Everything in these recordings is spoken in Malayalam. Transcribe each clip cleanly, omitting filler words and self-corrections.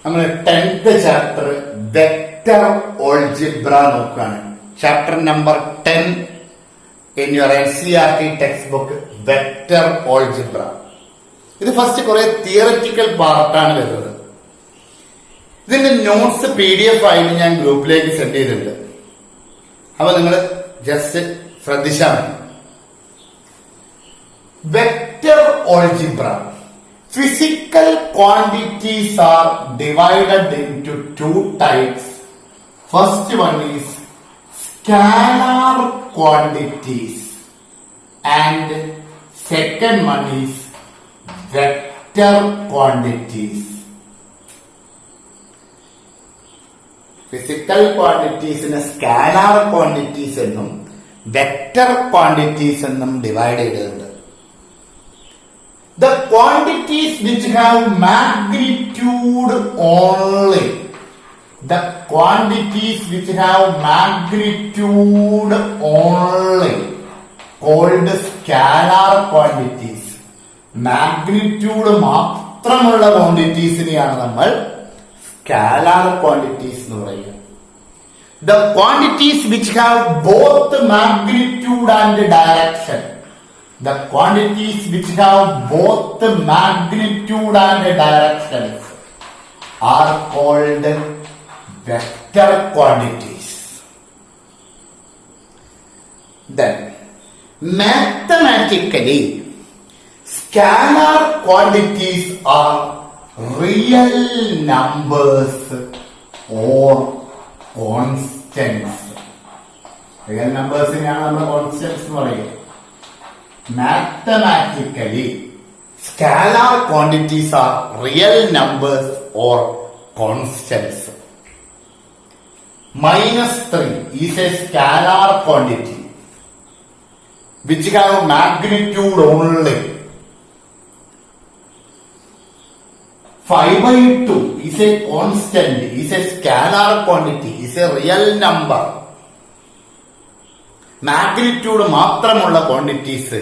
നമ്മൾ 10th ചാപ്റ്റർ വെക്ടർ ഓൾജിബ്ര നോക്കുകയാണ്. Chapter number 10 in your NCERT text book vector algebra. ഇത് ഫസ്റ്റ് കുറെ തിയററ്റിക്കൽ പാർട്ടാണ് വരുന്നത്. ഇതിന്റെ നോട്ട്സ് PDF ആയിട്ട് ഞാൻ ഗ്രൂപ്പിലേക്ക് സെൻഡ് ചെയ്തിട്ടുണ്ട്. അപ്പൊ നിങ്ങൾ ജസ്റ്റ് ശ്രദ്ധിച്ചാൽ മതി. Vector algebra. Physical quantities are divided into two types. First one is scalar quantities and second one is vector quantities. Physical quantities in scalar quantities എന്നും vector quantities എന്നും divide ചെയ്തിട്ടുണ്ട്. The quantities which have magnitude only. The quantities which have magnitude only called scalar quantities. Magnitude മാത്രമുള്ള ക്വാണ്ടിറ്റീസിനെയാണ് നമ്മൾ സ്കാലാർ ക്വാണ്ടിറ്റീസ് എന്ന് പറയുക. The quantities which have both magnitude and direction. The quantities which have both magnitude and directions are called vector quantities. Then, mathematically, scalar quantities are real numbers or constants. Real numbers are constants. Mathematically, scalar quantities are real numbers or constants. -3 is a scalar quantity which have magnitude only. 5/2 is a constant, is a scalar quantity, is a real number. Magnitude മാത്രമുള്ള quantities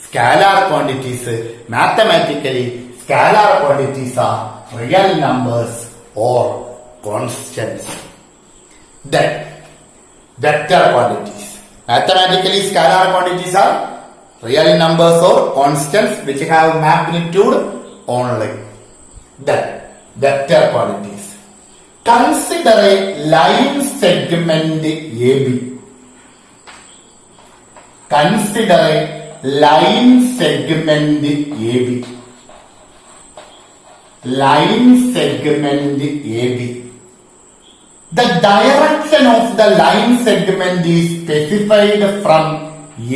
scalar quantities. Mathematically scalar quantities are real numbers or constants. Then vector quantities. Mathematically scalar quantities are real numbers or constants which have magnitude only. Then vector quantities. Consider a line segment AB. Consider a line segment AB. Line segment AB. The direction of the line segment is specified from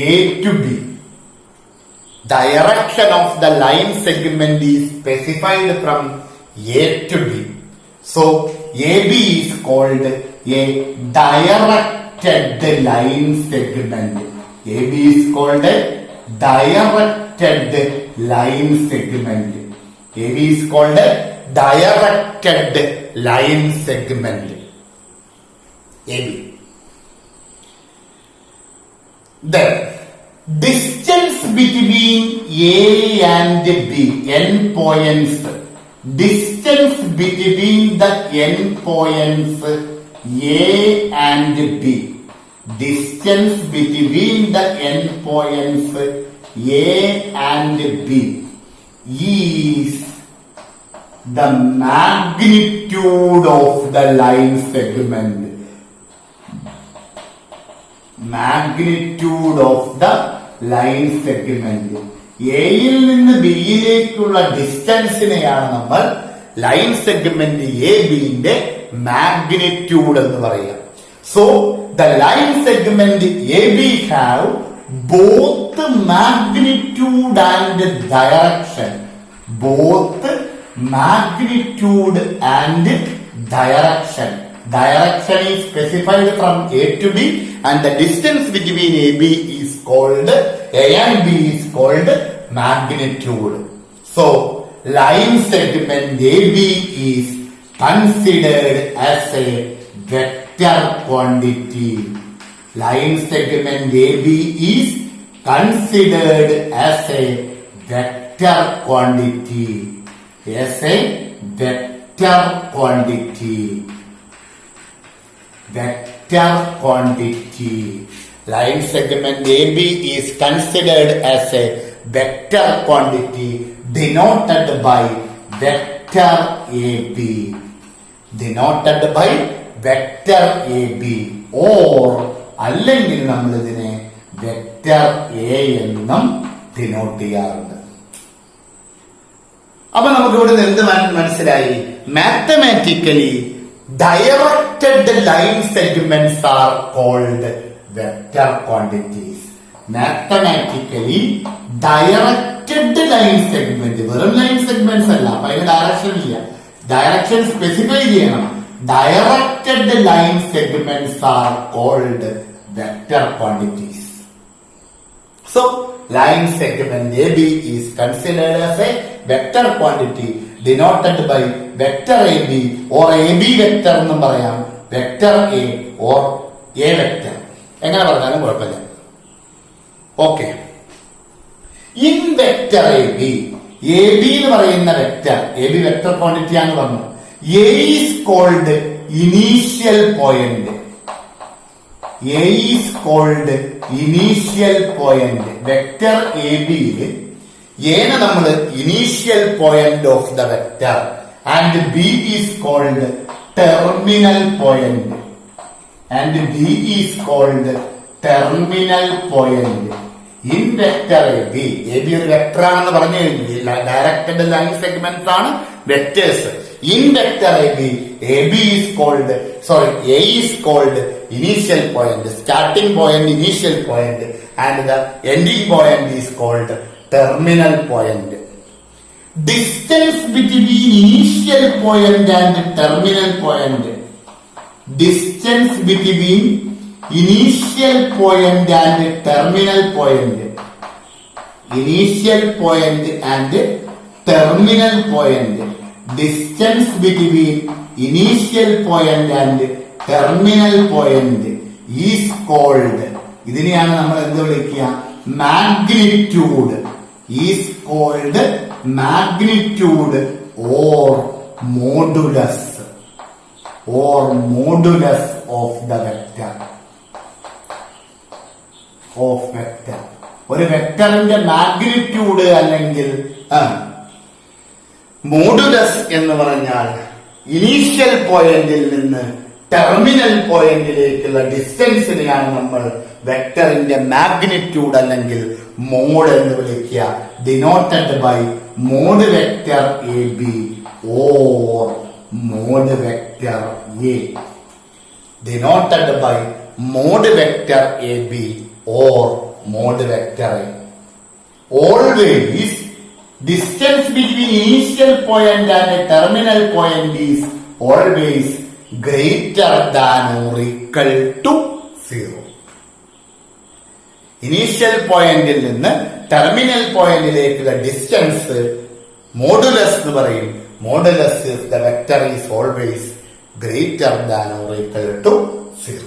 A to B. Direction of the line segment is specified from A to B. So AB is called a directed line segment. AB is called a directed line segment. AB is called a directed line segment. AB. The distance between A and B, n points. Distance between the n points A and B. Distance between the n points A and B is the magnitude of the line segment. Magnitude of the line segment. എയിൽ നിന്ന് ബിയിലേക്കുള്ള ഡിസ്റ്റൻസിനെയാണ് നമ്മൾ ലൈൻ സെഗ്മെന്റ് എ ബിന്റെ മാഗ്നിറ്റ്യൂഡ് എന്ന് പറയുക. So the line segment AB have both magnitude and direction. Both magnitude and direction. Direction is specified from A to B and the distance between AB is called A and B is called magnitude. So line segment AB is considered as a vector quantity. Line segment AB is considered as a vector quantity. As a vector vector quantity. Vector quantity. Line segment AB is considered as a vector quantity denoted by vector AB. Denoted by vector AB. Or അല്ലെങ്കിൽ നമ്മൾ ഇതിനെ വെക്ടർ എ എന്നും ഡിനോട്ട് ചെയ്യാറുണ്ട്. അപ്പൊ നമുക്ക് ഇവിടെ നിന്ന് എന്ത് മനസ്സിലായി? Mathematically directed line segments are called vector quantities. Mathematically directed line segment, വെറും ലൈൻ സെഗ്മെന്റ്സ് അല്ല, അപ്പൊ അതിന് ഡയറക്ഷൻ ഇല്ല, ഡയറക്ഷൻ സ്പെസിഫൈ ചെയ്യണം. Directed line segments are called vector quantities. So, line segment AB is considered as a vector quantity denoted by vector AB or AB vector എന്നും പറയാം, vector A or A vector, എങ്ങനെ പറഞ്ഞാലും കുഴപ്പമില്ല. Okay, in vector AB, AB എന്ന് പറയുന്ന വെക്ടർ, AB വെക്ടർ ക്വാണ്ടിറ്റി ആണെന്ന് പറഞ്ഞു. A is called initial point. A is called initial point. Vector AB യിൽ A നമ്മൾ initial point of the vector and B is called terminal point. And B is called terminal point. In vector AB, AB ഒരു വെക്ടർ ആണെന്ന് പറഞ്ഞു കഴിഞ്ഞില്ല, ഡയറക്റ്റഡ് ലൈൻ സെഗ്മെന്റ്സ് ആണ് vectors. In vector AB is called, A is called initial point, starting point, initial point, and the ending point is called terminal point. Distance between initial point and terminal point. Distance between initial point and terminal point. Initial point and terminal point. Distance between initial point and terminal point is called, ഇതിനെയാണ് നമ്മൾ എന്ത് വിളിക്കുക? Magnitude. Is called magnitude or modulus of the vector. ഒരു വെക്ടറിന്റെ മാഗ്നിറ്റ്യൂഡ് അല്ലെങ്കിൽ മോഡുലസ് എന്ന് പറഞ്ഞാൽ ഇനീഷ്യൽ പോയിന്റിൽ നിന്ന് ടെർമിനൽ പോയിന്റിലേക്കുള്ള ഡിസ്റ്റൻസിനെയാണ് നമ്മൾ വെക്ടറിന്റെ മാഗ്നിറ്റ്യൂഡ് അല്ലെങ്കിൽ മോഡ് എന്ന് വിളിക്കുക. Denoted by mod vector A B or mod vector A. Denoted by mod vector A B or mod vector A. Always distance between initial point and terminal point is always greater than or equal to 0. Initial പോയിന്റിൽ നിന്ന് ടെർമിനൽ പോയിന്റിലേക്കുള്ള ഡിസ്റ്റൻസ് മോഡുലസ് എന്ന് പറയും. Modulus if the vector is always greater than or equal to 0.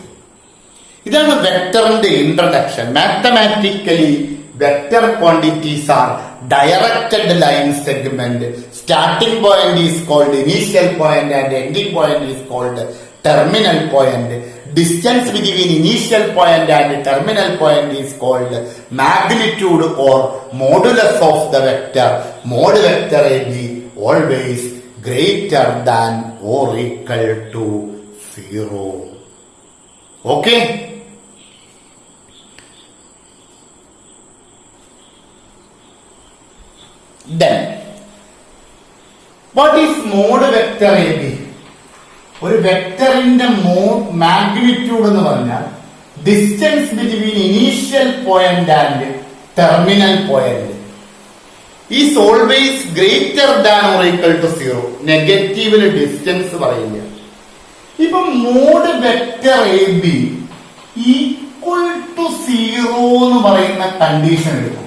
ഇതാണ് വെക്ടറിന്റെ introduction. Mathematically vector quantities are directed line segment. Starting point is called initial point and ending point is called terminal point. Distance between initial point and terminal point is called magnitude or modulus of the vector. Mod vector AB always greater than or equal to 0. Okay? Then, what is mode vector AB? ഒരു വെക്ടറിന്റെ മാഗ്നിറ്റ്യൂഡ് എന്ന് പറഞ്ഞാൽ distance between initial point and terminal point is always greater than or equal to 0. നെഗറ്റീവില് ഡിസ്റ്റൻസ് പറയില്ല. ഇപ്പൊ mod vector A B equal to 0 എന്ന് പറയുന്ന കണ്ടീഷൻ എടുക്കും.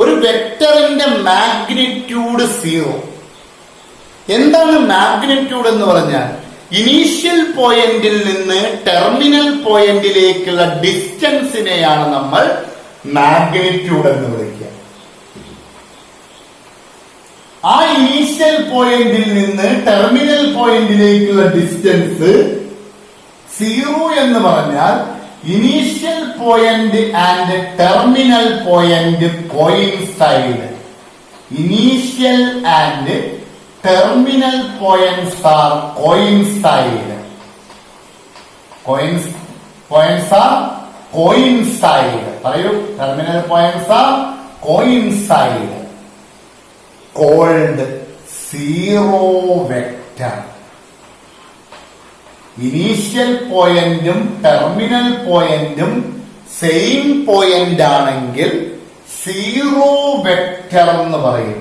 ഒരു വെക്ടറിന്റെ മാഗ്നിറ്റ്യൂഡ് 0. എന്താണ് മാഗ്നിറ്റ്യൂഡ് എന്ന് പറഞ്ഞാൽ ഇനീഷ്യൽ പോയിന്റിൽ നിന്ന് ടെർമിനൽ പോയിന്റിലേക്കുള്ള ഡിസ്റ്റൻസിനെയാണ് നമ്മൾ മാഗ്നിറ്റ്യൂഡ് എന്ന് വിളിക്കുക. ആ ഇനീഷ്യൽ പോയിന്റിൽ നിന്ന് ടെർമിനൽ പോയിന്റിലേക്കുള്ള ഡിസ്റ്റൻസ് 0 എന്ന് പറഞ്ഞാൽ initial point and terminal point coincide. Initial and terminal points are coincide. Points are coincide. പറയൂ, terminal points are coincide. Called zero vector. Initial പോയിന്റും ടെർമിനൽ പോയിന്റും സെയിം പോയിന്റ് ആണെങ്കിൽ സീറോ വെക്റ്റർ എന്ന് പറയും.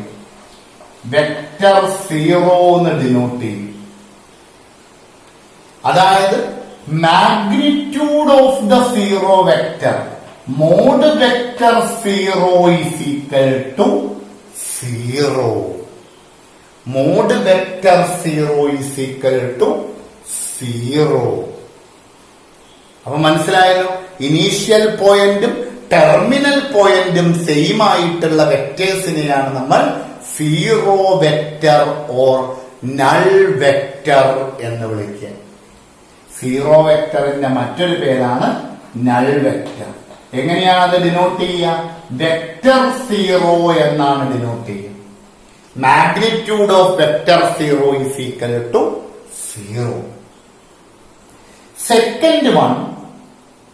വെക്റ്റർ സീറോ എന്ന് ഡിനോട്ട് ചെയ്യും. അതായത് magnitude of the zero vector mod vector zero is equal to 0. Mod vector zero is equal to 0. അപ്പൊ മനസ്സിലായല്ലോ, ഇനീഷ്യൽ പോയിന്റും ടെർമിനൽ പോയിന്റും സെയിം ആയിട്ടുള്ള വെക്ടേഴ്സിനെയാണ് നമ്മൾ zero vector or null vector എന്ന് വിളിക്കുക. സീറോ വെക്റ്ററിന്റെ മറ്റൊരു പേരാണ് നൾ വെക്റ്റർ. എങ്ങനെയാണ് അത് ഡിനോട്ട് ചെയ്യുക? വെക്റ്റർ സീറോ എന്നാണ് ഡിനോട്ട് ചെയ്യുക. Magnitude of vector zero is equal to 0. Second one,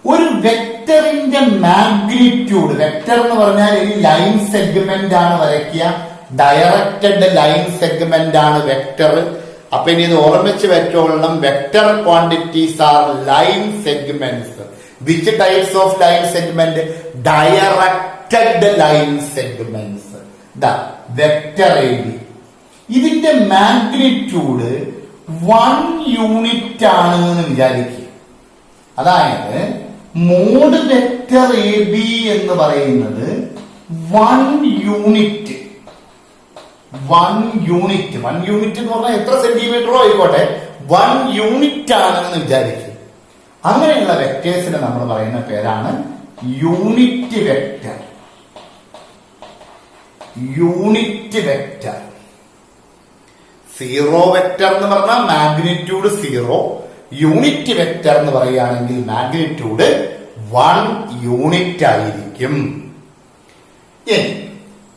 ഒരു വെക്റ്ററിന്റെ മാഗ്നിറ്റ്യൂഡ്. വെക്റ്റർ എന്ന് പറഞ്ഞാൽ ഈ ലൈൻ സെഗ്മെന്റ് ആണ് വരയ്ക്കുക. ഡയറക്റ്റഡ് ലൈൻ സെഗ്മെന്റ് ആണ് വെക്റ്റർ. അപ്പൊ ഇനി ഇത് ഓർമ്മിച്ച് വെച്ചോളണം, vector quantities are line segments. Which types of line segment? Directed line segments. Vector A B, ഇതിന്റെ മാഗ്നിറ്റ്യൂഡ് 1 യൂണിറ്റ് ആണ് എന്ന് വിചാരിക്കുക. അതായത് മോഡ് വെക്റ്റർ എ ബി എന്ന് പറയുന്നത് 1 യൂണിറ്റ്. 1 യൂണിറ്റ് എന്ന് പറഞ്ഞാൽ എത്ര സെന്റിമീറ്ററോ ആയിക്കോട്ടെ, 1 യൂണിറ്റ് ആണെന്ന് വിചാരിക്കുക. അങ്ങനെയുള്ള വെക്ടേഴ്സിനെ നമ്മൾ പറയുന്ന പേരാണ് unit vector. Unit vector. Zero vector എന്ന് പറഞ്ഞാൽ മാഗ്നിറ്റ്യൂഡ് 0. യൂണിറ്റ് വെക്റ്റർ എന്ന് പറയുകയാണെങ്കിൽ മാഗ്നിറ്റ്യൂഡ് 1 യൂണിറ്റ് ആയിരിക്കും.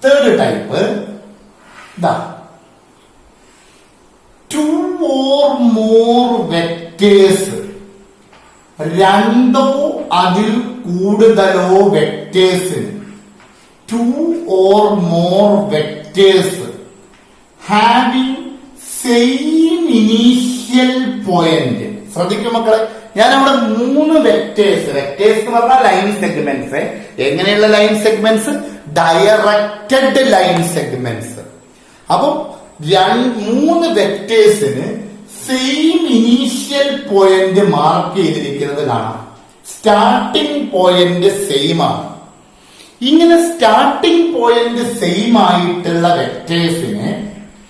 Third type, 2 or more vectors. 2 അതിൽ കൂടുതലോ വെക്ടേഴ്സിന് 2 or more vectors having same initial point. ശ്രദ്ധിക്കും മക്കളെ, ഞാൻ അവിടെ 3 വെക്ടേഴ്സ് എന്ന് പറഞ്ഞാൽ ലൈൻ സെഗ്മെന്റ്സ്. എങ്ങനെയുള്ള line segments? Directed line segments. അപ്പം 3 വെക്ടേഴ്സിന് സെയിം ഇനീഷ്യൽ പോയിന്റ് മാർക്ക് ചെയ്തിരിക്കുന്നത് കാണാം. സ്റ്റാർട്ടിംഗ് പോയിന്റ് സെയിം ആണ്. ഇങ്ങനെ സ്റ്റാർട്ടിംഗ് പോയിന്റ് സെയിം ആയിട്ടുള്ള വെക്ടേഴ്സിന്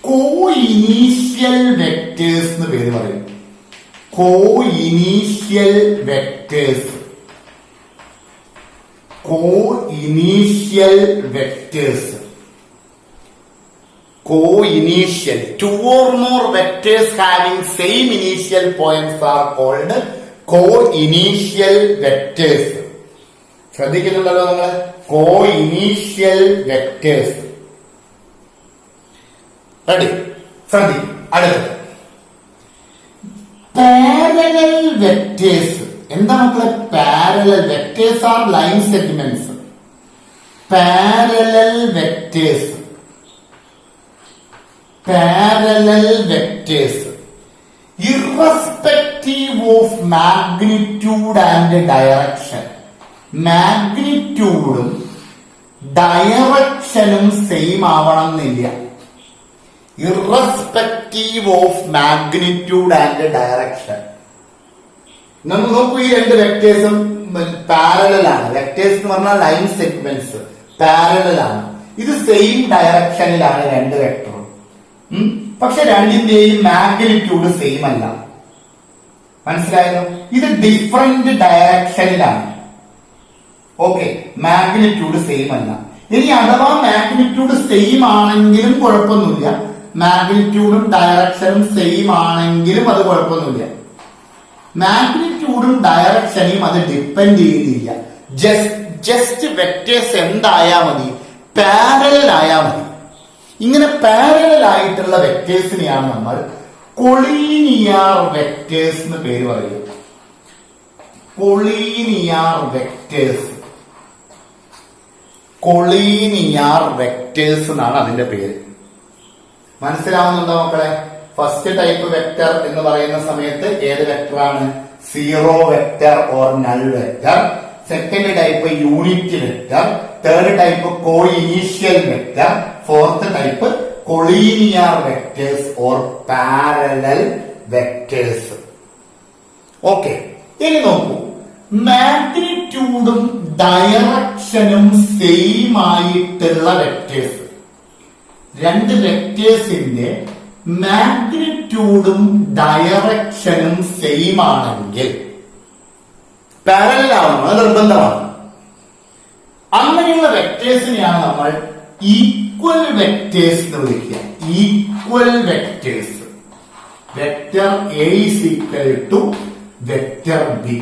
കോ ഇനീഷ്യൽ വെക്ടേഴ്സ് എന്ന് പേര് പറയും. Co initial vectors. Co initial vectors. Co-initial. 2 or more vectors having same initial points are called co-initial vectors. ശ്രദ്ധിക്കുന്നുണ്ടല്ലോ നിങ്ങൾ? Co-initial vectors. റെഡി? ശ്രദ്ധിക്കും. അടുത്തത് പാരലൽ വെക്ടേഴ്സ്. എന്താ മക്കളെ parallel? Vectors are line segments. Parallel vectors. Parallel vectors, irrespective of magnitude and direction. മാഗ്നിറ്റ്യൂഡും ഡയറക്ഷനും സെയിം ആവണമെന്നില്ല. Irrespective of magnitude and direction. നമ്മൾ നോക്കൂ, ഈ 2 വെക്ടേഴ്സും പാരലൽ ആണ്. വെക്ടേഴ്സ് എന്ന് പറഞ്ഞാൽ ലൈൻ സെഗ്മെന്റ്സ്. പാരലൽ ആണ്. ഇത് സെയിം ഡയറക്ഷനിലാണ് 2 വെക്ടറും. പക്ഷെ 2ന്റെയും മാഗ്നിറ്റ്യൂഡ് സെയിം അല്ല. മനസ്സിലായല്ലോ? ഇത് ഡിഫറെന്റ് ഡയറക്ഷനിലാണ്. ഓക്കെ, മാഗ്നിറ്റ്യൂഡ് സെയിം അല്ല. ഇനി അഥവാ മാഗ്നിറ്റ്യൂഡ് സെയിം ആണെങ്കിലും കുഴപ്പമൊന്നുമില്ല, മാഗ്നിറ്റ്യൂഡും ഡയറക്ഷനും സെയിം ആണെങ്കിലും അത് കുഴപ്പമൊന്നുമില്ല. മാഗ്നിറ്റ്യൂഡും ഡയറക്ഷനെയും അത് ഡിപ്പെൻഡ് ചെയ്യുന്നില്ല. ജസ്റ്റ് വെക്ടേഴ്സ് എന്തായാ മതി, പാരലൽ ആയാ മതി. ഇങ്ങനെ പാരലൽ ആയിട്ടുള്ള വെക്ടേഴ്സിനെയാണ് നമ്മൾ കൊളീനിയർ വെക്ടേഴ്സ് എന്ന് പേര് പറയുക. കൊളീനിയർ വെക്ടേഴ്സ്, കൊളീനിയർ വെക്ടേഴ്സ് എന്നാണ് അതിന്റെ പേര്. മനസ്സിലാവുന്നുണ്ടോ മക്കളെ? ഫസ്റ്റ് ടൈപ്പ് വെക്ടർ എന്ന് പറയുന്ന സമയത്ത് ഏത് വെക്ടറാണ്? Zero vector or null vector. Second type unit vector. Third type co initial vector. Fourth type collinear vectors or parallel vectors. Okay, ഇനി നോക്കൂ, മാഗ്നിറ്റ്യൂഡും ഡയറക്ഷനും സെയിം ആയിട്ടുള്ള വെക്ടേഴ്സ്. രണ്ട് വെക്ടേഴ്സിന്റെ മാഗ്നിറ്റ്യൂഡും ഡയറക്ഷനും സെയിം ആണെങ്കിൽ പാരലൽ ആവണം, അത് നിർബന്ധമാണ്. അങ്ങനെയുള്ള വെക്ടേഴ്സിനെയാണ് നമ്മൾ ഈക്വൽ വെക്ടേഴ്സ് എന്ന് വിളിക്കുക. Equal vectors. Vector A is equal to vector B.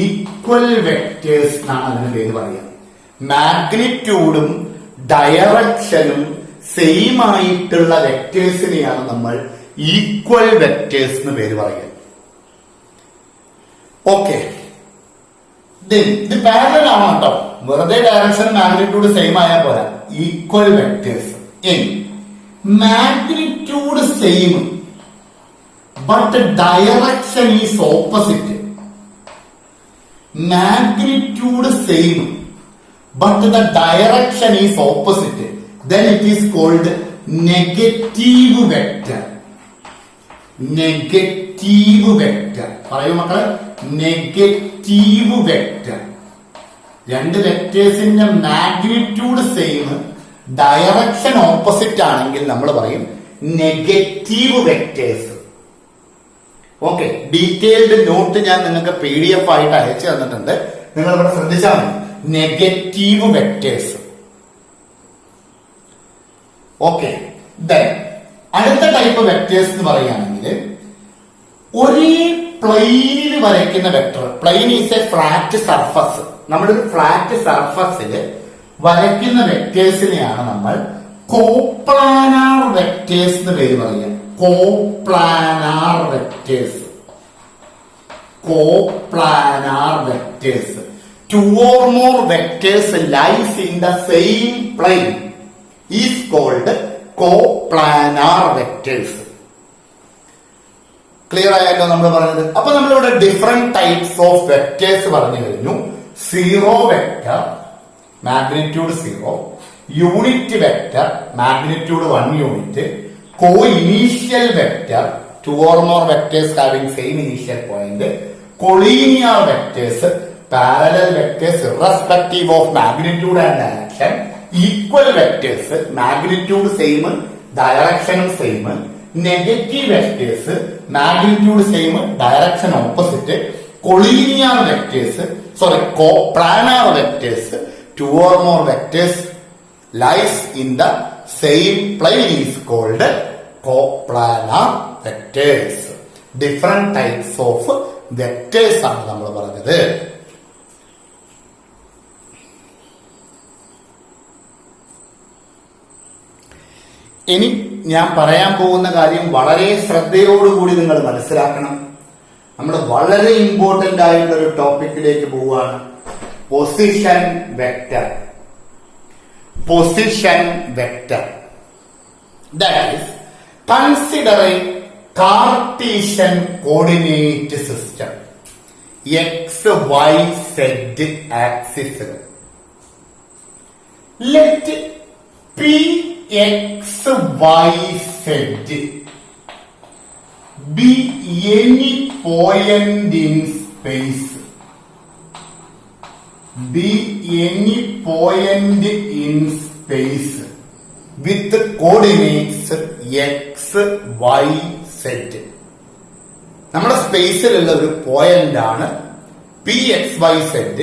Equal vectors എന്നാണ് അതിന് പേര് പറയുക. മാഗ്നിറ്റ്യൂഡും ഡയറക്ഷനും സെയിം ആയിട്ടുള്ള വെക്ടേഴ്സിനെയാണ് നമ്മൾ ഈക്വൽ വെക്ടേഴ്സ് എന്ന് പേര് പറയുക. ഓക്കെ, ഇത് പാരലൽ ആണ് കേട്ടോ. വെറുതെ ഡയറക്ഷൻ മാഗ്നിറ്റ്യൂഡ് സെയിം ആയാൽ പോരാ. Equal vectors. ഇനി magnitude same but direction is opposite. Magnitude same but the direction is opposite, then it is called negative vector. Negative vector പറയൂ മക്കളെ. Negative vector. രണ്ട് വെക്ടേഴ്സിന്റെ മാഗ്നിറ്റ്യൂഡ് സെയിം, ഡയറക്ഷൻ ഓപ്പോസിറ്റ് ആണെങ്കിൽ നമ്മൾ പറയും negative vectors. Okay, detailed note ഞാൻ നിങ്ങൾക്ക് PDF ആയിട്ട് അയച്ചു തന്നിട്ടുണ്ട്. നിങ്ങൾ ഇവിടെ ശ്രദ്ധിച്ചാൽ മതി. Negative vectors. ഓക്കെ, അടുത്ത ടൈപ്പ് വെക്ടേഴ്സ് എന്ന് പറയുകയാണെങ്കിൽ ഒരേ പ്ലെയിനിൽ വരയ്ക്കുന്ന vector. Plain is A flat surface. നമ്മളൊരു ഫ്ലാറ്റ് സർഫസിൽ വരയ്ക്കുന്ന വെക്ടേഴ്സിനെയാണ് നമ്മൾ കോപ്ലാനാർ വെക്ടേഴ്സ് എന്ന് പേര് പറയുക. Coplanar vectors. Coplanar vectors. Two or more vectors lies in the same plane is called coplanar vectors. Clear ആയല്ലോ നമ്മൾ പറഞ്ഞത്? അപ്പൊ നമ്മളിവിടെ ഡിഫറെന്റ് ടൈപ്സ് ഓഫ് വെക്ടേഴ്സ് പറഞ്ഞു കഴിഞ്ഞു. Zero vector, magnitude 0. Unit vector, magnitude 1 unit. Co initial vector, 2 or more vectors having same initial point. Collinear vectors, parallel vectors irrespective of magnitude and direction. Equal vectors, magnitude same, direction same. Negative vectors, magnitude same, direction opposite. Collinear vectors, coplanar vectors, 2 or more vectors lies in the same plane is called coplanar vectors. Different types of vectors ആണ് നമ്മൾ പറഞ്ഞത്. ഇനി ഞാൻ പറയാൻ പോകുന്ന കാര്യം വളരെ ശ്രദ്ധയോടുകൂടി നിങ്ങൾ മനസ്സിലാക്കണം. നമ്മൾ വളരെ ഇമ്പോർട്ടന്റ് ആയിട്ടുള്ള ഒരു ടോപ്പിക്കിലേക്ക് പോവുകയാണ്. Position vector. Position vector, that is considering Cartesian coordinate system. X Y Z axis. Let P X, Y, Z be any point in space. Be any point in space with coordinates X, Y, Z. നമ്മുടെ സ്പേസിലുള്ള ഒരു പോയിന്റ് ആണ് PXYZ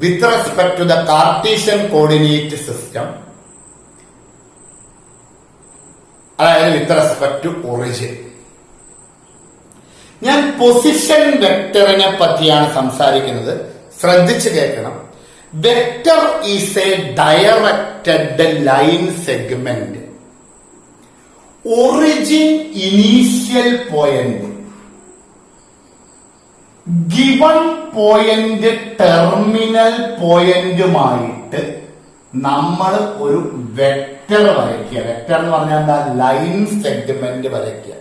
with respect to the Cartesian coordinate system, അതായത് വിത്ത് റെസ്പെക്ട് ടു ഒറിജിൻ. ഞാൻ പൊസിഷൻ വെക്ടറിനെ പറ്റിയാണ് സംസാരിക്കുന്നത്, ശ്രദ്ധിച്ചു കേൾക്കണം. Vector is a directed line segment. Origin initial point, given point terminal point നമ്മൾ ഒരു വെക്ടർ വരയ്ക്കുക. വെക്ടർ എന്ന് പറഞ്ഞാൽ എന്താ? ലൈൻ സെഗ്മെന്റ് വരയ്ക്കുക.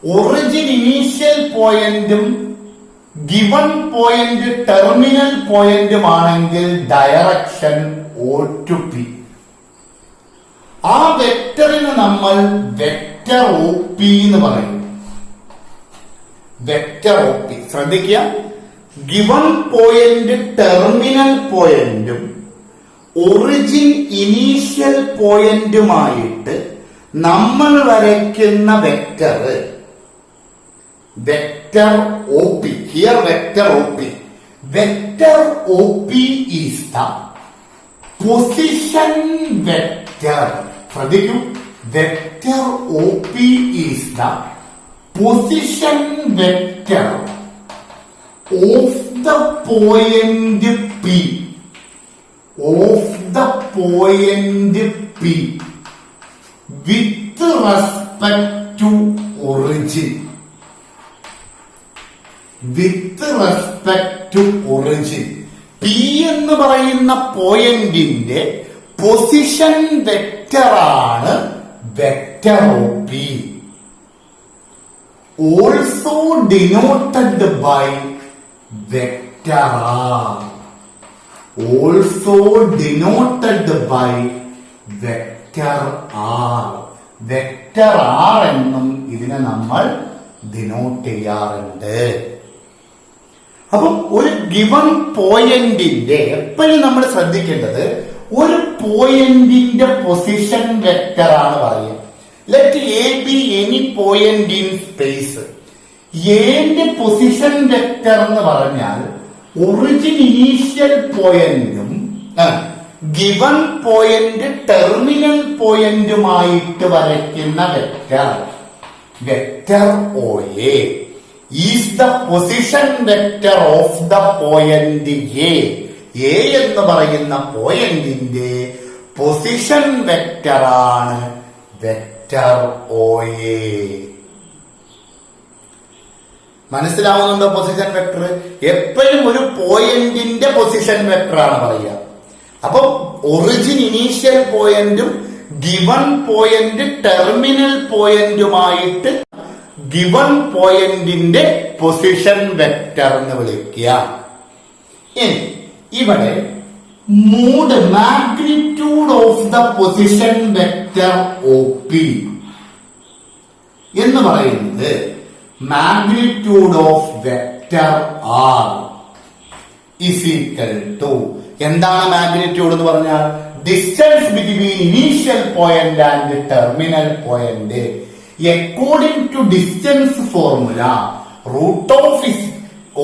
ഒറിജിൻ ഇനീഷ്യൽ പോയിന്റും ഗിവൺ പോയിന്റ് ടെർമിനൽ പോയിന്റുമാണെങ്കിൽ ഡയറക്ഷൻ O to P. ആ വെക്ടറിന് നമ്മൾ വെക്ടർ OP എന്ന് പറയും. വെക്ടർ OP ശ്രദ്ധിക്കുക. ഗിവൺ പോയിന്റ് ടെർമിനൽ പോയിന്റും ഒറിജിൻ ഇനീഷ്യൽ പോയിന്റുമായിട്ട് നമ്മൾ വരയ്ക്കുന്ന vector vector OP. Here vector OP. Vector OP is the position vector. ശ്രദ്ധിക്കൂ, vector OP is the position vector of the point P. Of the point P with respect to origin. With respect to origin. P എന്ന് പറയുന്ന പോയിന്റിന്റെ പൊസിഷൻ വെക്ടറാണ് vector OP. Also denoted by vector R. Also denoted by vector R. Vector R എന്നും ഇതിനെ നമ്മൾ ഡിനോട്ട് ചെയ്യാറുണ്ട്. അപ്പം ഒരു ഗിവൺ പോയിന്റിന്റെ എപ്പോഴും നമ്മൾ ശ്രദ്ധിക്കേണ്ടത് ഒരു പോയിന്റിന്റെ പൊസിഷൻ വെക്ടർ ആണ് പറയുക. Let A B any point in space. എന്റെ പൊസിഷൻ വെക്ടർ എന്ന് പറഞ്ഞാൽ ഒറിജിൻ ഇനീഷ്യൽ പോയിന്റും ഗിവൺ പോയിന്റ് ടെർമിനൽ പോയിന്റുമായിട്ട് വരയ്ക്കുന്ന vector vector OA is the position vector of the point A. A എന്ന് പറയുന്ന പോയിന്റിന്റെ പൊസിഷൻ വെക്ടറാണ് വെക്ടർ OA. മനസ്സിലാവുന്നുണ്ടോ? പൊസിഷൻ വെക്ടർ എപ്പോഴും ഒരു പോയിന്റിന്റെ പൊസിഷൻ വെക്ടറാണ് പറയുക. അപ്പൊ ഒറിജിൻ ഇനീഷ്യൽ പോയിന്റും ഗിവൺ പോയിന്റ് ടെർമിനൽ പോയിന്റുമായിട്ട് ഗിവൺ പോയിന്റിന്റെ പൊസിഷൻ വെക്ടർ എന്ന് വിളിക്കുക. ഇനി ഇവിടെ mood magnitude of the position vector OP എന്ന് പറയുന്നത് magnitude of vector R is equal to, എന്താണ് മാഗ്നിറ്റ്യൂഡ് എന്ന് പറഞ്ഞാൽ? Distance between initial point and terminal point. According to distance formula root of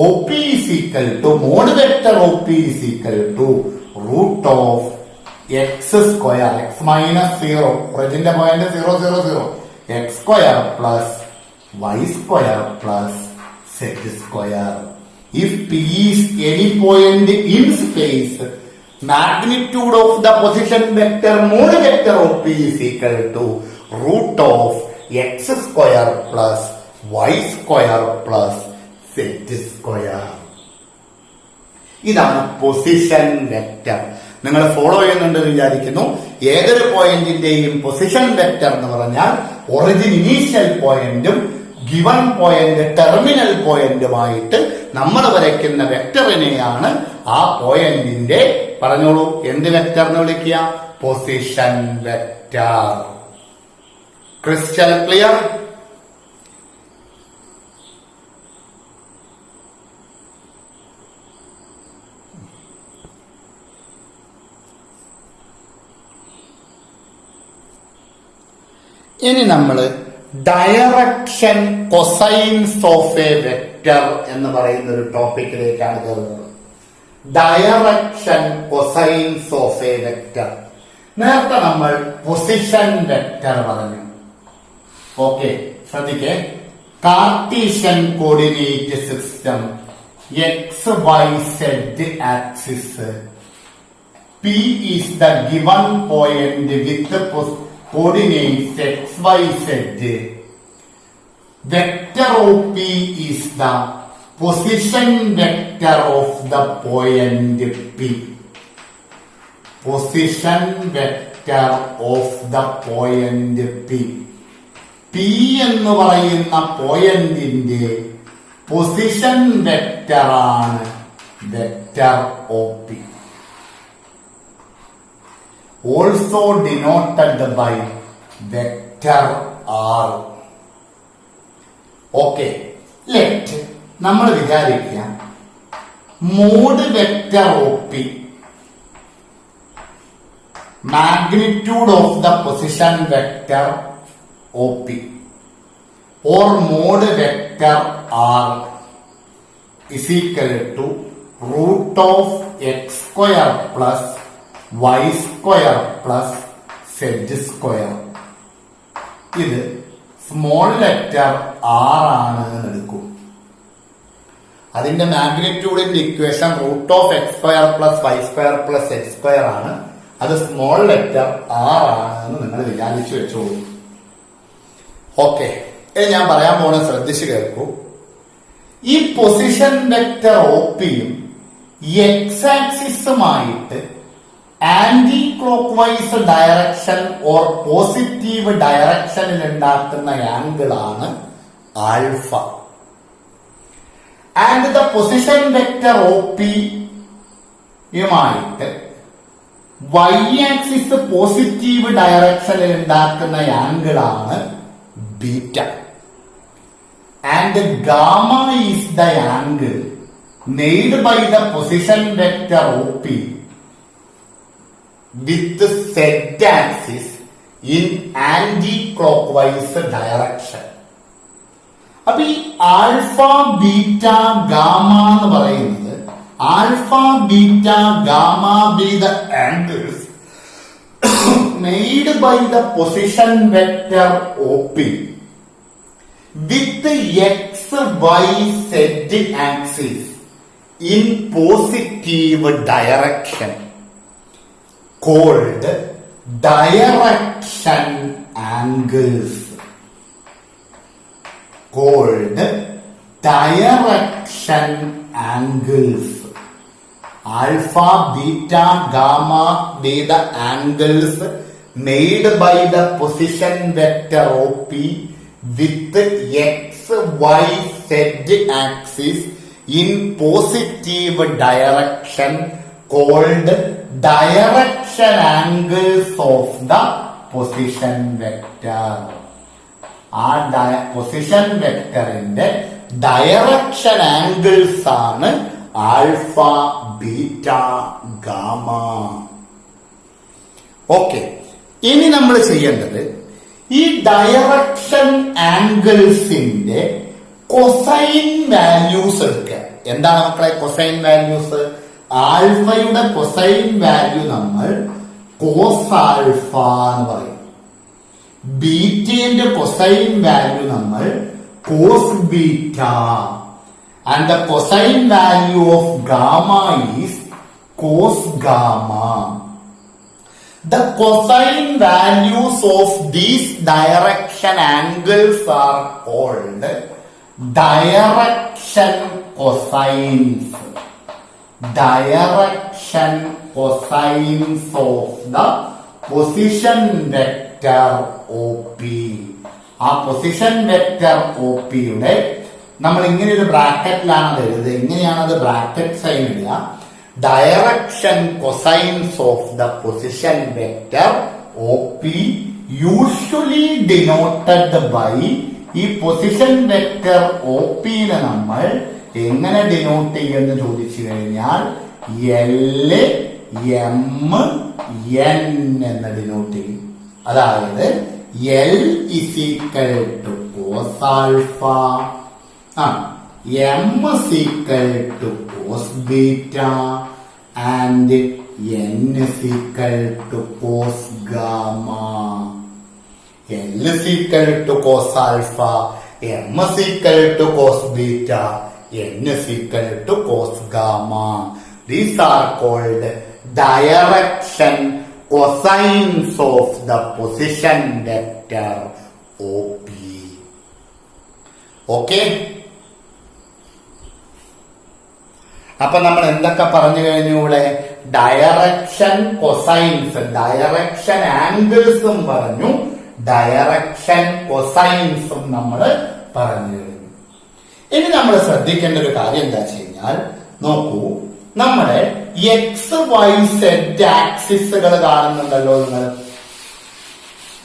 OP is equal to mod vector OP is equal to root of x square, x minus 0, ഒറിജിന്റെ point 0 0 0, x square plus y square plus z square. If P is any point in space, magnitude of the position vector mode vector OP is equal to root of x square plus y square plus z square. ഇതാണ് പൊസിഷൻ വെക്ടർ. നിങ്ങൾ ഫോളോ ചെയ്യുന്നുണ്ടെന്ന് വിചാരിക്കുന്നു. ഏതൊരു പോയിന്റിന്റെയും പൊസിഷൻ വെക്ടർ എന്ന് പറഞ്ഞാൽ ഒറിജിൻ ഇനീഷ്യൽ പോയിന്റും ഗിവൺ പോയിന്റ് ടെർമിനൽ പോയിന്റുമായിട്ട് നമ്മൾ വരയ്ക്കുന്ന വെക്ടറിനെയാണ് ആ പോയിന്റിന്റെ, പറഞ്ഞോളൂ, എന്ത് വെക്ടർ എന്ന് വിളിക്കുക? Position vector. Crystal clear? ഇനി നമ്മൾ direction cosines of a vector എന്ന് പറയുന്ന ഒരു ടോപ്പിക്കിലേക്കാണ് കയറുന്നത്. Direction cosines of a vector. നേരത്തെ നമ്മൾ പൊസിഷൻ വെക്റ്റർ പറഞ്ഞു. ഓക്കെ, ശ്രദ്ധിക്കേ. Cartesian coordinate system, X Y Z axis. P is the given point with the coordinates x, y, z. Vector of P is the position vector of the point P. Position vector of the point P. P എന്ന് പറയുന്ന പോയിന്റിന്റെ പൊസിഷൻ വെക്ടർ ആണ് vector of P. Also denoted by vector R. Okay, let നമ്മൾ വിചാരിക്കുക mod vector of P, magnitude of the position vector OP or mode vector R is equal to root of x square plus y square plus z square. ഇത് സ്മോൾ ലെറ്റർ R ആണ് എടുക്കും. അതിന്റെ മാഗ്നിറ്റ്യൂഡിന്റെ equation root of X square plus Y square plus X square ആണ്. അത് സ്മോൾ ലെറ്റർ R ആണെന്ന് നിങ്ങൾ വിചാരിച്ചു വെച്ചോളൂ. ഓക്കെ, ഞാൻ പറയാൻ പോണ ശ്രദ്ധിച്ചു കേൾക്കൂ. ഈ പൊസിഷൻ വെക്ടർ OPയും എക്സ് ആക്സിസുമായിട്ട് anticlockwise direction or positive ഡയറക്ഷനിൽ ഉണ്ടാക്കുന്ന ആംഗിൾ ആണ് alpha. And the position vector OPയുമായിട്ട് വൈ ആക്സിസ് പോസിറ്റീവ് ഡയറക്ഷനിൽ ഉണ്ടാക്കുന്ന ആംഗിൾ ആണ് beta. And gamma is the angle made by the position vector OP with z axis in anti-clockwise direction. അപ്പൊ ഈ ആൽഫ ബീറ്റ ഗാമ എന്ന് പറയുന്നത് alpha beta gamma be the angles made by the position vector OP with x, y, z axis in positive direction called direction angles. Called direction angles. Alpha, beta, gamma be the angles made by the position vector OP with x, y, z axis in positive direction called direction angles of the position vector. ആ പൊസിഷൻ വെക്ടറിന്റെ ഡയറക്ഷൻ ആംഗിൾസ് ആണ് ആൽഫ ബീറ്റ ഗാമ. ഓക്കെ, ഇനി നമ്മൾ ചെയ്യേണ്ടത് ഈ ഡയറക്ഷൻ ആംഗിൾസിന്റെ കൊസൈൻ വാല്യൂസ് എടുക്കുക. എന്താണ് മക്കളെ കൊസൈൻ വാല്യൂസ്? ആൽഫയുടെ കൊസൈൻ വാല്യൂ നമ്മൾ കോസ് ആൽഫ എന്ന് പറയും. ബീറ്റയുടെ കൊസൈൻ വാല്യൂ നമ്മൾ cos beta. And the cosine value of gamma is cos gamma. The cosine values of these direction angles are called direction cosines. Direction cosines of the position vector OP. ആ പൊസിഷൻ വെക്ടർ OPയുടെ നമ്മൾ ഇങ്ങനെ ഒരു ബ്രാക്കറ്റിലാണ് അത് എഴുതുന്നത്. എങ്ങനെയാണ് അത് ബ്രാക്കറ്റ് സൈൻ ഇടുക? Direction cosines of the position vector OP usually denoted by, ഈ പൊസിഷൻ വെക്ടർ OPനെ നമ്മൾ എങ്ങനെ ഡിനോട്ട് ചെയ്യുമെന്ന് ചോദിച്ചു കഴിഞ്ഞാൽ L, M, N എന്ന് ഡിനോട്ട് ചെയ്യും. അതായത് L is equal to cos alpha, M is equal to cos beta, and n is equal to cos gamma. L is equal to cos alpha, m is equal to cos beta, n is equal to cos gamma. These are called direction cosines of the position vector OP. Okay? അപ്പൊ നമ്മൾ എന്തൊക്കെ പറഞ്ഞു കഴിഞ്ഞു ഇവിടെ? ഡയറക്ഷൻ കൊസൈൻസ്, ഡയറക്ഷൻ ആംഗിൾസും പറഞ്ഞു, ഡയറക്ഷൻ കൊസൈൻസും നമ്മൾ പറഞ്ഞു കഴിഞ്ഞു. ഇനി നമ്മൾ ശ്രദ്ധിക്കേണ്ട ഒരു കാര്യം എന്താ വെച്ച് കഴിഞ്ഞാൽ, നോക്കൂ, നമ്മുടെ എക്സ് വൈ സെഡ് ആക്സിസുകൾ കാണുന്നുണ്ടല്ലോ നിങ്ങൾ.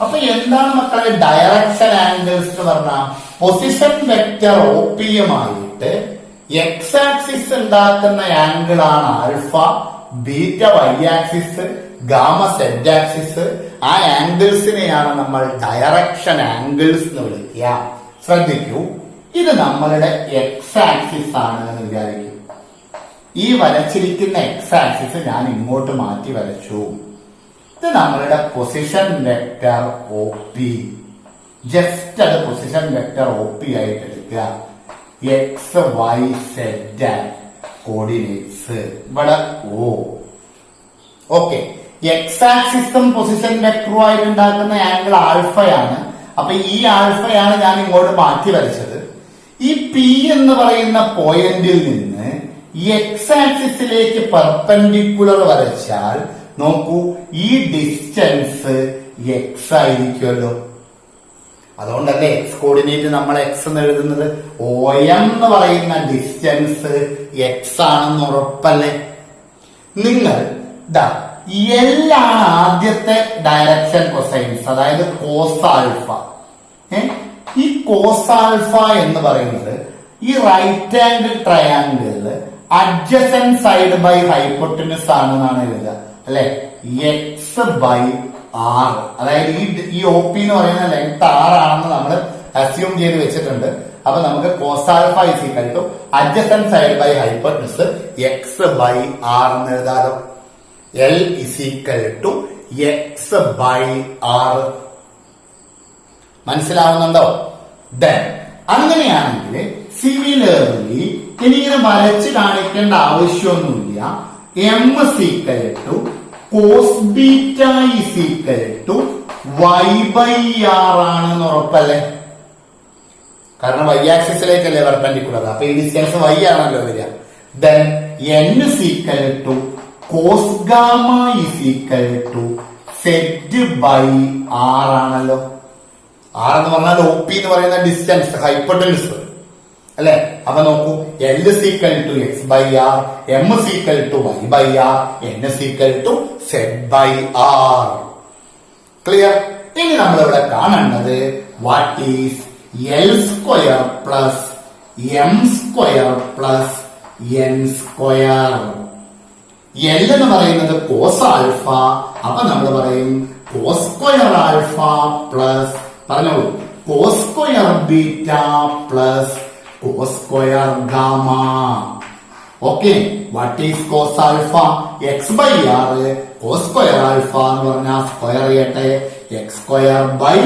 അപ്പൊ എന്താണ് മക്കളെ ഡയറക്ഷൻ ആംഗിൾസ് എന്ന് പറഞ്ഞാൽ? പൊസിഷൻ വെക്ടർ OPയുമായിട്ട് എക്സ് ആക്സിസ് ഉണ്ടാക്കുന്ന ആംഗിൾ ആണ് alpha, beta Y axis, gamma Z axis. ആ ആംഗിൾസിനെയാണ് നമ്മൾ ഡയറക്ഷൻ ആംഗിൾസ് എന്ന് വിളിക്കുക. ശ്രദ്ധിക്കൂ, ഇത് നമ്മളുടെ എക്സ് ആക്സിസ് ആണ് എന്ന് വിചാരിക്കും. ഈ വരച്ചിരിക്കുന്ന എക്സ് ആക്സിസ് ഞാൻ ഇങ്ങോട്ട് മാറ്റി വരച്ചു. ഇത് നമ്മളുടെ പൊസിഷൻ വെക്ടർ OP. ജസ്റ്റ് അത് പൊസിഷൻ വെക്ടർ OP ആയിട്ട് എടുക്കുക. എക്സ് വൈ സെഡ് കോർഡിനേറ്റ്സ് ഇവിടെ O. ഓക്കെ, എക്സ് ആക്സിസും പൊസിഷൻ വെക്ടറും ആയിട്ട് ഉണ്ടാക്കുന്ന ആംഗിൾ ആൽഫയാണ്. അപ്പൊ ഈ ആൽഫയാണ് ഞാൻ ഇങ്ങോട്ട് മാറ്റി വരച്ചത്. ഈ P എന്ന് പറയുന്ന പോയിന്റിൽ നിന്ന് എക്സ് ആക്സിസിലേക്ക് പെർപെൻഡിക്കുലർ വരച്ചാൽ നോക്കൂ, ഈ ഡിസ്റ്റൻസ് എക്സ് ആയിരിക്കുമല്ലോ. അതുകൊണ്ടല്ലേ എക്സ് കോർഡിനേറ്റ് നമ്മൾ എക്സ് എന്ന് എഴുതുന്നത്. OM എന്ന് പറയുന്ന ഡിസ്റ്റൻസ് എക്സ് ആണെന്ന് ഉറപ്പല്ലേ? നിങ്ങൾ L ആണ് ആദ്യത്തെ ഡയറക്ഷൻ കൊസൈൻസ്, അതായത് കോസ് ആൽഫ. ഈ കോസ് ആൽഫ എന്ന് പറയുന്നത് ഈ റൈറ്റ് ആംഗിൾ ട്രയാംഗിളില് അഡ്ജസന്റ് സൈഡ് ബൈ ഹൈപ്പോട്ടനസ് ആണെന്നാണ് എഴുതുക അല്ലെ? എക്സ് ബൈ ആർ, അതായത് ഈ OP എന്ന് പറയുന്ന ലെങ്ത് R ആണെന്ന് നമ്മൾ അസ്യൂം ചെയ്ത് വെച്ചിട്ടുണ്ട്. അപ്പൊ നമുക്ക് cos alpha is equal to adjacent side by hypotenuse X by R എന്ന് എഴുതാലോ. L is equal to X by R. മനസ്സിലാവുന്നുണ്ടോ? ദെൻ അങ്ങനെയാണെങ്കിൽ സിമിലർലി ഇനിയിങ്ങനെ വരച്ച് കാണിക്കേണ്ട ആവശ്യമൊന്നുമില്ല. M is equal to cos beta is equal to y by r ആണെന്ന് ഉറപ്പല്ലേ? കാരണം y ആക്സിസിലേക്കല്ലേ പെർപെൻഡിക്കുലർ, അപ്പൊ ഈ ഡിസ്റ്റൻസ് y ആണല്ലോ വരിക. Then n is equal to cos gamma is equal to z by r ആണല്ലോ. R എന്ന് പറഞ്ഞാൽ OP എന്ന് പറയുന്ന ഡിസ്റ്റൻസ്, ഹൈപ്പോട്ടനസ് അല്ലെ? അപ്പൊ നോക്കൂ, L is equal to x by r, M is equal to y by r, n is equal to z by r. Clear? ഇനി നമ്മൾ ഇവിടെ കാണേണ്ടത് what is L square plus M square plus n square. L എന്ന് പറയുന്നത് കോസ് ആൽഫ, അപ്പൊ നമ്മൾ പറയും കോസ് സ്ക്വയർ ആൽഫ പ്ലസ്, പറഞ്ഞോളൂ, cos square beta plus cos square gamma. Okay, what is cos alpha? X by r. Cos square alpha എന്ന് പറഞ്ഞാൽ സ്ക്വയർ ചെയ്യട്ടെ, x square by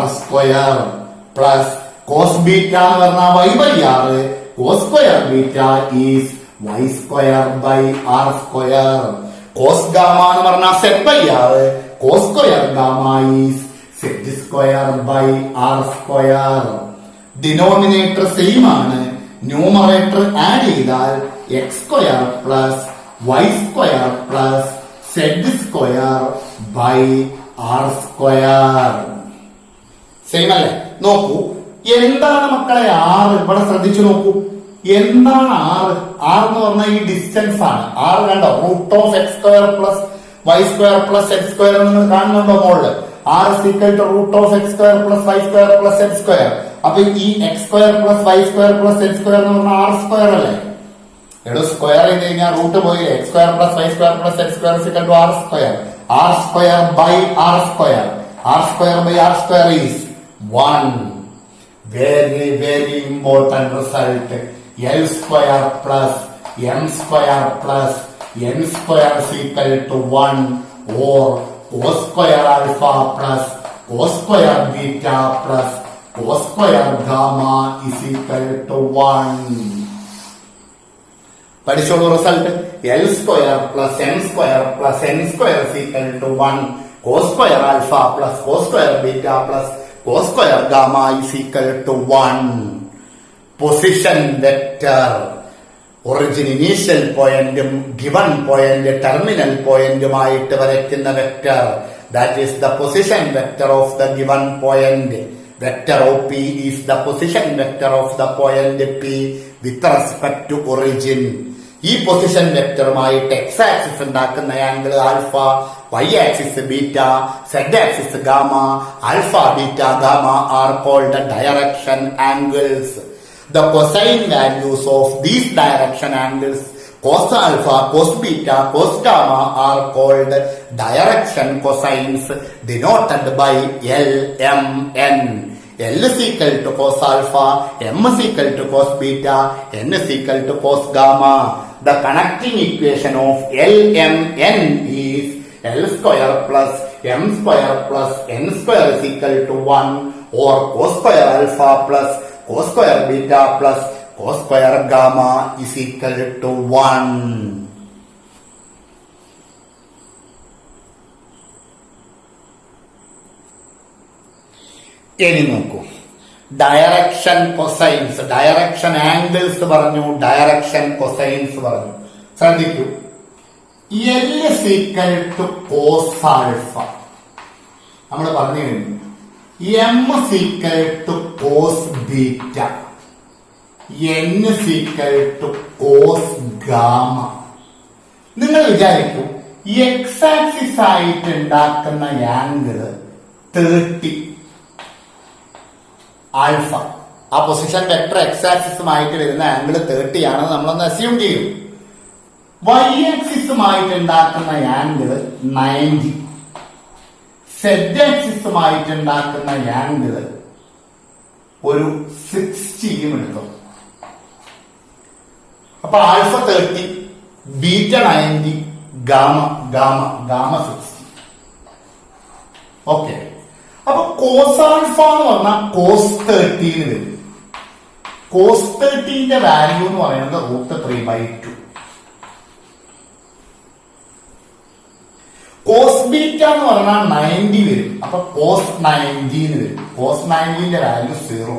r square plus cos beta എന്ന് പറഞ്ഞാൽ y by r. Cos square beta is y square by r square. Cos gamma എന്ന് പറഞ്ഞാൽ z by r. Cos square gamma is z square by r square. Denominator same ആണ്, ന്യൂമറേറ്റർ ആഡ് ചെയ്താൽ X square plus Y square plus Z square by R square. Same അല്ലേ? നോക്കൂ, എന്താണ് മക്കളെ ആറ്? ഇവിടെ ശ്രദ്ധിച്ചു നോക്കൂ, എന്താണ് ആറ്? ആർ എന്ന് പറഞ്ഞാൽ ഈ ഡിസ്റ്റൻസ് ആണ്. ആറ് കണ്ടോ? Root of X square plus Y square plus Z square നിങ്ങൾ കാണുന്നുണ്ടോ മോളില്? R is equal to root of X square plus Y square plus Z square. അപ്പൊ ഈ X square plus Y square plus Z square എന്ന് പറഞ്ഞാൽ ആർ സ്ക്വയർ അല്ലേ? എടോ സ്ക്വയർ ചെയ്ത് കഴിഞ്ഞാൽ റൂട്ട് പോയി X square plus Y square plus Z square equal to R square. R square by R square. R square by R square is 1. Very very important result. L square plus M square plus n square is equal to 1 or cos square alpha plus cos square beta plus cos square gamma is equal to 1. പഠിച്ചോളൂ result. L square plus n square plus n square is equal to 1 cos square alpha plus cos square beta plus cos square gamma is equal to 1. Position vector origin initial പോയിന്റും ഗിവൺ പോയിന്റ് ടെർമിനൽ പോയിന്റുമായിട്ട് വരയ്ക്കുന്ന vector, that is the position vector of the given point. Vector of P is the position vector of the point P with respect to origin. ഈ പൊസിഷൻ വെക്റ്ററുമായിട്ട് എക്സ് ആക്സിസ് ഉണ്ടാക്കുന്ന angle alpha, Y axis beta, Z axis gamma. Alpha, beta, gamma are called direction angles. The cosine values of these direction angles cos alpha, cos beta, cos gamma are called direction cosines denoted by L, M, N. L is equal to cos alpha, M is equal to cos beta, N is equal to cos gamma. The connecting equation of L, M, N is L square plus M square plus N square is equal to 1 or cos square alpha plus cos square beta plus cos square gamma is equal to 1. ഇനി നോക്കൂ, ഡയറക്ഷൻ കൊസൈൻസ്, ഡയറക്ഷൻ ആംഗിൾസ് പറഞ്ഞു, ഡയറക്ഷൻ കൊസൈൻസ് പറഞ്ഞു. ശ്രദ്ധിക്കൂ, L is equal to cos alpha നമ്മൾ പറഞ്ഞു കഴിഞ്ഞു. M is equal to cos beta, N is equal to cos gamma. നിങ്ങൾ വിചാരിക്കൂ, എക്സ് ആക്സിസ് ആയിട്ട് ഉണ്ടാക്കുന്ന ആംഗിള് 30 ആൽഫ. ആ പൊസിഷൻ വെക്ടർ എക്സ് ആക്സിസുമായിട്ട് വരുന്ന ആംഗിള് 30 ആണെന്ന് നമ്മളൊന്ന് അസ്യൂം ചെയ്യും. വൈ ആക്സിസുമായിട്ട് ഉണ്ടാക്കുന്ന ആംഗിള് 90, സെഡ് ആക്സിസുമായിട്ട് ഉണ്ടാക്കുന്ന ആംഗിള് ഒരു 60 എടുക്കും. അപ്പൊ ആൽഫ 30, ബീറ്റ 90, ഗാമ 60. ഓക്കെ, അപ്പൊ കോസ് ആൽഫ എന്ന് പറഞ്ഞാൽ കോസ് 30 വരും. കോസ് 30ന്റെ വാല്യൂ എന്ന് പറയുന്നത് √3/2. കോസ് ബീറ്റ എന്ന് പറഞ്ഞാൽ 90 വരും. അപ്പൊ കോസ് 90 വരും. കോസ് 90ന്റെ വാല്യൂ 0.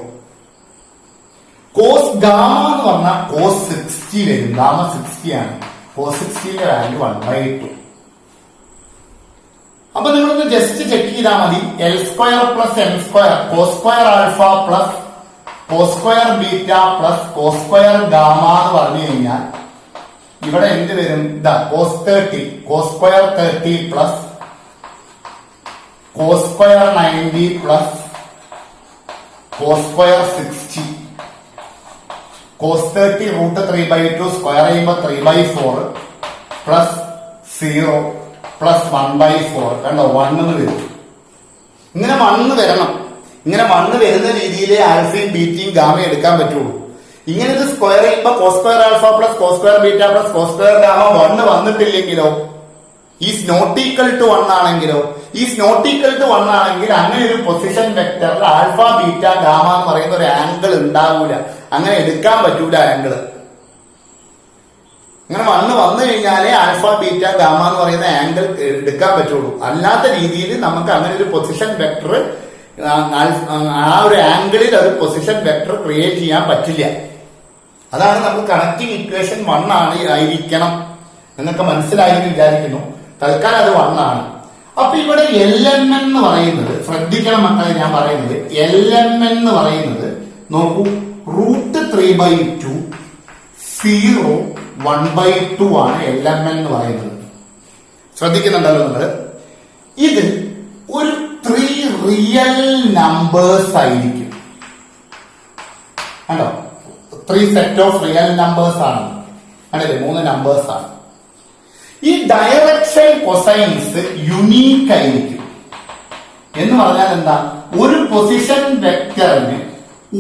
കോസ് ഗാമ എന്ന് പറഞ്ഞാൽ കോസ് 60 വരും. ഗാമ 60 ആണ്. കോസ് 60ന്റെ വാല്യൂ 1/2. അപ്പൊ നിങ്ങളൊന്ന് ജസ്റ്റ് ചെക്ക് ചെയ്താൽ മതി. L square plus M square cos square alpha plus cos square beta plus cos square gamma എന്ന് പറഞ്ഞു കഴിഞ്ഞാൽ ഇവിടെ എന്ത് വരും? Cos 30, cos square 30 plus cos square 90 plus cos square 60. Cos 30 √3/2 square ചെയ്യുമ്പോൾ 3/4 പ്ലസ് 0 പ്ലസ് 1/4. കണ്ടോ, 1 വരും. ഇങ്ങനെ 1 വരണം. ഇങ്ങനെ 1 വരുന്ന രീതിയിലേ ആൽഫയും ബീറ്റയും ഗാമയും എടുക്കാൻ പറ്റുള്ളൂ. ഇങ്ങനെ ഇത് സ്ക്വയർ ചെയ്യുമ്പോൾ cos square alpha plus cos square beta plus cos square gamma 1 വന്നിട്ടില്ലെങ്കിലോ, ഈസ് നോട്ട് ഈക്വൽ ടു 1 ആണെങ്കിലോ, ഈസ് നോട്ട് ഈക്വൽ ടു 1 ആണെങ്കിൽ അങ്ങനെ ഒരു പൊസിഷൻ വെക്ടറിൽ ആൽഫ ബീറ്റ ഗാമ എന്ന് പറയുന്ന ഒരു ആംഗിൾ ഉണ്ടാവൂല. അങ്ങനെ എടുക്കാൻ പറ്റൂല ആംഗിള്. അങ്ങനെ 1 വന്നു കഴിഞ്ഞാലേ ആൽഫ ബീറ്റ ഗാമ എന്ന് പറയുന്ന ആംഗിൾ എടുക്കാൻ പറ്റുള്ളൂ. അല്ലാത്ത രീതിയിൽ നമുക്ക് അങ്ങനെ ഒരു പൊസിഷൻ വെക്ടർ, ആ ഒരു ആംഗിളിൽ ഒരു പൊസിഷൻ വെക്ടർ ക്രിയേറ്റ് ചെയ്യാൻ പറ്റില്ല. അതാണ് നമ്മൾ കണക്റ്റിംഗ് ഇക്വേഷൻ 1 ആയിരിക്കണം എന്നൊക്കെ മനസ്സിലായി എന്ന് വിചാരിക്കുന്നു. തൽക്കാലം അത് 1 ആണ്. അപ്പൊ ഇവിടെ LMN എന്ന് പറയുന്നത്, ശ്രദ്ധിക്കണം മക്കളെ, ഞാൻ പറയുന്നത് LMN എന്ന് പറയുന്നത് നോക്കൂ, √3/2 0 1/2 ആണ് LMN എന്ന് പറയുന്നത്. ശ്രദ്ധിക്കുന്നുണ്ടല്ലോ നിങ്ങൾ. ഇത് ഒരു 3 റിയൽ നമ്പേഴ്സ് ആയിരിക്കും. കണ്ടോ, 3 സെറ്റ് ഓഫ് റിയൽ നമ്പേഴ്സ് ആണ്. കണ്ടില്ലേ, 3 നമ്പേഴ്സ് ആണ്. ഈ ഡയറക്ഷൻ കൊസൈൻസ് യുണീക്ക് ആയിരിക്കും. എന്ന് പറഞ്ഞാൽ എന്താ, ഒരു പൊസിഷൻ വെക്ടറിന്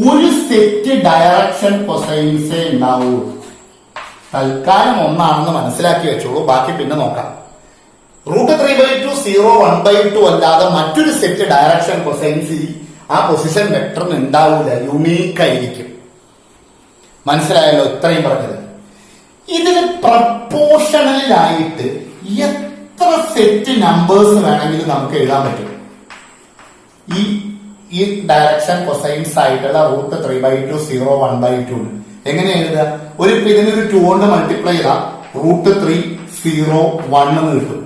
ഒരു സെറ്റ് ഡയറക്ഷൻ കൊസൈൻസേ ഉണ്ടാവുള്ളൂ. തൽക്കാലം ഒന്നാണെന്ന് മനസ്സിലാക്കി വെച്ചോളൂ, ബാക്കി പിന്നെ നോക്കാം. √3/2 0 1/2 അല്ലാതെ മറ്റൊരു സെറ്റ് ഡയറക്ഷൻ കൊസൈൻസ് ആ പൊസിഷൻ വെക്ടറിന് ഉണ്ടാവൂല, യുണീക്ക് ആയിരിക്കും. മനസ്സിലായല്ലോ ഇത്രയും പറഞ്ഞത്. ഇതിന് പ്രപ്പോർഷണലായിട്ട് എത്ര സെറ്റ് നമ്പേഴ്സ് വേണമെങ്കിലും നമുക്ക് എഴുതാൻ പറ്റും. ഈ ഡയറക്ഷൻ കൊസൈൻസ് ആയിട്ടുള്ള √3/2 0 1/2 എങ്ങനെ എഴുതുക? ഇതിനൊരു 2 കൊണ്ട് മൾട്ടിപ്ലൈ ചെയ്താൽ √3 0 1 എന്ന് കിട്ടും.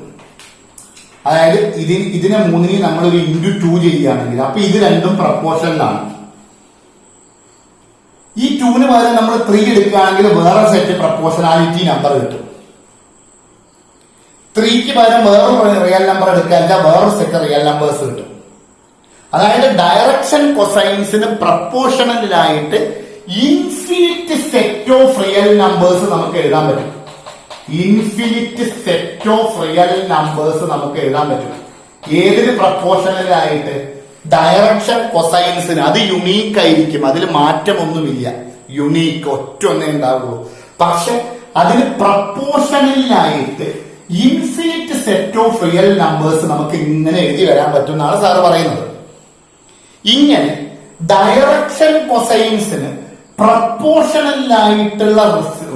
അതായത് ഇതിനെ 3 നമ്മൾ ഒരു × 2 ചെയ്യുകയാണെങ്കിൽ അപ്പൊ ഇത് രണ്ടും പ്രപ്പോർഷനിലാണ്. ഈ 2 പകരം നമ്മൾ 3 എടുക്കുകയാണെങ്കിൽ വേറെ സെറ്റ് പ്രപ്പോർഷനാലിറ്റി നമ്പർ കിട്ടും. 3ക്ക് പകരം വേറൊരു റിയൽ നമ്പർ എടുക്കുക, വേറൊരു സെറ്റ് റിയൽ നമ്പേഴ്സ് കിട്ടും. അതായത് ഡയറക്ഷൻ കൊസൈൻസിന് പ്രപ്പോർഷണലായിട്ട് infinite set of real numbers നമുക്ക് എഴുതാൻ പറ്റും. Infinite set of real numbers നമുക്ക് എഴുതാൻ പറ്റും. ഏതിന് പ്രപ്പോർഷണലായിട്ട്? ഡയറക്ഷൻ കൊസൈൻസിന്. അത് യുണീക്ക് ആയിരിക്കും, അതിൽ മാറ്റമൊന്നുമില്ല, യുണീക്ക് ഒറ്റ ഒന്നേ ഉണ്ടാവുള്ളൂ. പക്ഷെ അതിന് പ്രപ്പോർഷണലായിട്ട് infinite set of real numbers നമുക്ക് ഇങ്ങനെ എഴുതി വരാൻ പറ്റും എന്നാണ് സാറ് പറയുന്നത്. ഇങ്ങനെ ഡയറക്ഷൻ കൊസൈൻസിന് പ്രപ്പോർഷണലായിട്ടുള്ള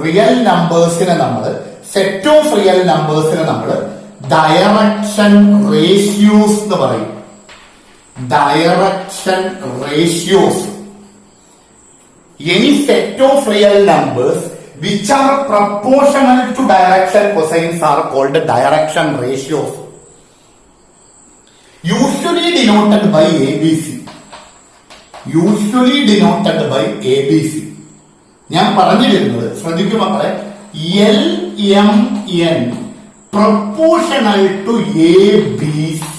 റിയൽ നമ്പേഴ്സിനെ നമ്മൾ, സെറ്റ് ഓഫ് റിയൽ നമ്പേഴ്സിനെ നമ്മൾ ഡയറക്ഷൻ റേഷ്യോസ് എന്ന് പറയും. Direction ratios. Any set of real numbers which are proportional to direction cosines are called direction ratios, usually denoted by ABC. Usually denoted by ABC. ഞാൻ പറഞ്ഞിരുന്നത് ശ്രദ്ധിക്കൂ മക്കളെ, LMN proportional to ABC.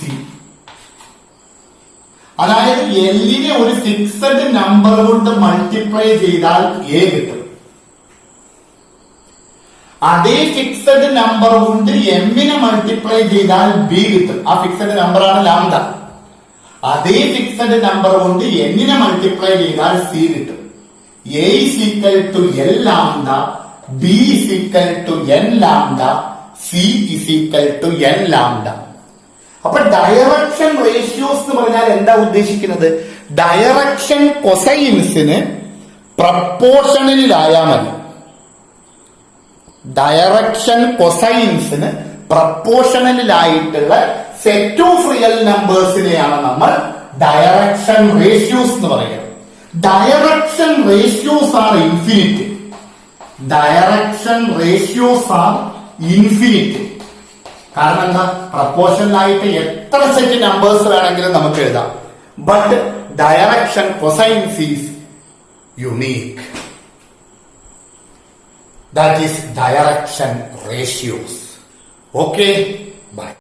അതായത് എല്ലിനെ ഒരു ഫിക്സഡ് നമ്പർ കൊണ്ട് മൾട്ടിപ്ലൈ ചെയ്താൽ A കിട്ടും. അതേ ഫിക്സഡ് നമ്പർ കൊണ്ട് എമ്മിനെ മൾട്ടിപ്ലൈ ചെയ്താൽ ബി കിട്ടും. ആ ഫിക്സഡ് നമ്പറാണ് ലാംഡ. അതേ ഫിക്സഡ് നമ്പർ കൊണ്ട് എന്നിനെ മൾട്ടിപ്ലൈ ചെയ്താൽ സി കിട്ടും. A is equal to L lambda, B is equal to N lambda, C is equal to N lambda. അപ്പൊ ഡയറക്ഷൻ റേഷ്യോസ് എന്ന് പറഞ്ഞാൽ എന്താ ഉദ്ദേശിക്കുന്നത്? ഡയറക്ഷൻ കൊസൈൻസിന് പ്രപ്പോർഷണലിലായാൽ മതി. ഡയറക്ഷൻ കൊസൈൻസിന് പ്രപ്പോർഷണലായിട്ടുള്ള സെറ്റ് ഓഫ് റിയൽ നമ്പേഴ്സിനെയാണ് നമ്മൾ ഡയറക്ഷൻ റേഷ്യോസ് എന്ന് പറയുക. Direction ratios are infinite. Direction ratios are infinite. കാരണം എന്താ? പ്രപ്പോർഷണലായിട്ട് എത്ര സെറ്റ് നമ്പേഴ്സ് വേണമെങ്കിലും നമുക്ക് എഴുതാം. But direction cosines is unique. That is direction ratios. Okay, bye.